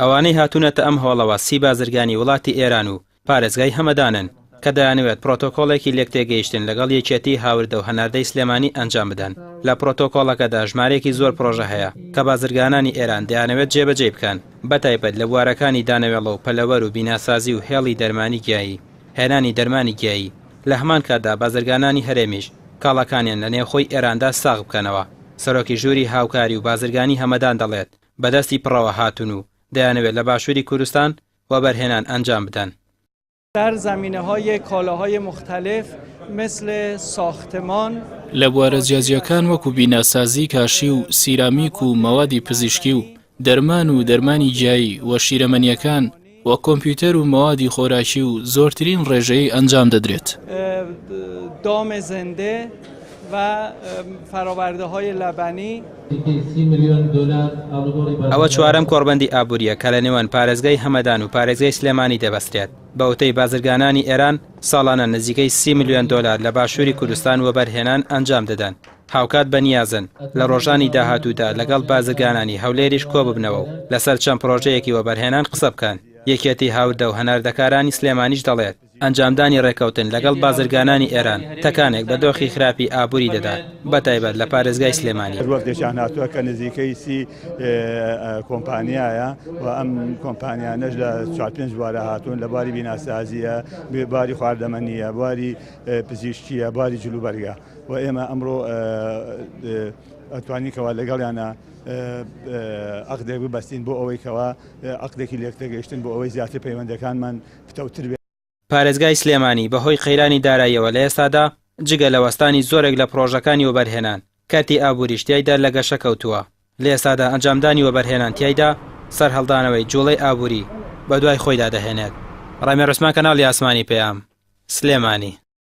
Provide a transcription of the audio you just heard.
ئەوانەی هاتوونەتە ئەم هەوڵەوە 30 بازرگانی وڵاتی ئێران و پارێزگای هەمەدانن کە دەیانەوێت پرۆتۆکۆڵێکی لێکتێگەیشتن لەگەڵ یەکێتی هاوردە و هەناردەی سلێمانی ئەنجام بدەن. لە پرۆتۆکۆڵەکەدا ژمارەیەکی زۆر پرۆژە هەیە کە بازرگانانی ئێران دەیانەوێت جێبەجێ بکەن، بەتایبەت لە بوارەکانی دانەوێڵە و پەلەوەر و بیناسازی و هێڵی دەرمانی گیایی، هێنانی دەرمانی گیایی. لە هەمان کاتدا بازرگانانی هەرێمیش کاڵەکانیان لە نێوخۆی ئێراندا ساغ بکەنەوە. سەرۆکی ژووری هاوکاری و بازرگانی هەمەدان دەڵێت بەدەستی پڕەوە هاتون و دەیانەوێت لە باشووری کوردستان وەبەرهێنان ئەنجام بدەن. در زمینه‌های کالاهای مختلف مثل ساختمان لە بوارە جیاجیەکان وەکو بیناسازی، کاشی و سیرامیک و مەوادی پزیشکی و دەرمان و دەرمانی گیایی و شیرەمەنیەکان و کۆمپیوتەر و مەوادی خۆراکی و زۆرترین ڕێژەی ئەنجام دەدرێت. دام زنده و فرآورده‌های لبنی. ئەوە چوارەم کۆڕبەندی ئابووریە کە لە نێوان پارێزگای هەمەدان و پارێزگای سلێمانی دەبەسترێت. بەوتەی بازرگانانی ئێران ساڵانە نزیکەی 30 ملیۆن دۆلار لە باشووری کوردستان وەبەرهێنان ئەنجام دەدەن. هاوکات بەنیازن لە ڕۆژانی داهاتوودا لەگەڵ بازرگانانی هەولێریش کۆ ببنەوە و لەسەر چەند پرۆژەیەکی وەبەرهێنان قسە بکەن. یەکێتی هاوردە و هەناردەکارانی سلێمانیش دەڵێت ئەنجامدانی ڕێکەوتن لەگەڵ بازرگانانی ئێران تەکانێک بە دۆخی خراپی ئابووری دەدات، بەتایبەت لە پارێزگای سلێمانی. وەک دێشان هاتووە کە نزیکەی 30 کۆمپانیایە و ئەم کۆمپانیانەش لە 4-5 بوارە هاتوون لە باری بیناسازیە، باری خواردەمەنیە، باری پزیشکیە، باری جلوبەرگە و ئێمە ئەمڕۆ ئەتوانیکەوە لەگەڵیانە عەقدێک ببەستین بۆ ئەوەی کەوا عەقدێکی لێکتێگەیشتن بۆ ئەوەی زیاتر پەیوەندەکانمان پتەوتر بێت. پارێزگای سلێمانی بەهۆی قەیرانی داراییەوە لە ئێستادا جگە لە وەستانی زۆرێک لە پرۆژەکانی وەبەرهێنان کاتی ئابووریش تیایدا لە گەشە کەوتووە. لە ئێستادا ئەنجامدانی وەبەرهێنان تیایدا سەر هەڵدانەوەی جوڵەی ئابووری بە دوای خۆیدا دەهێنێت. ڕامێ ڕوسمان، کەناڵی ئاسمانی پێام، سلێمانی.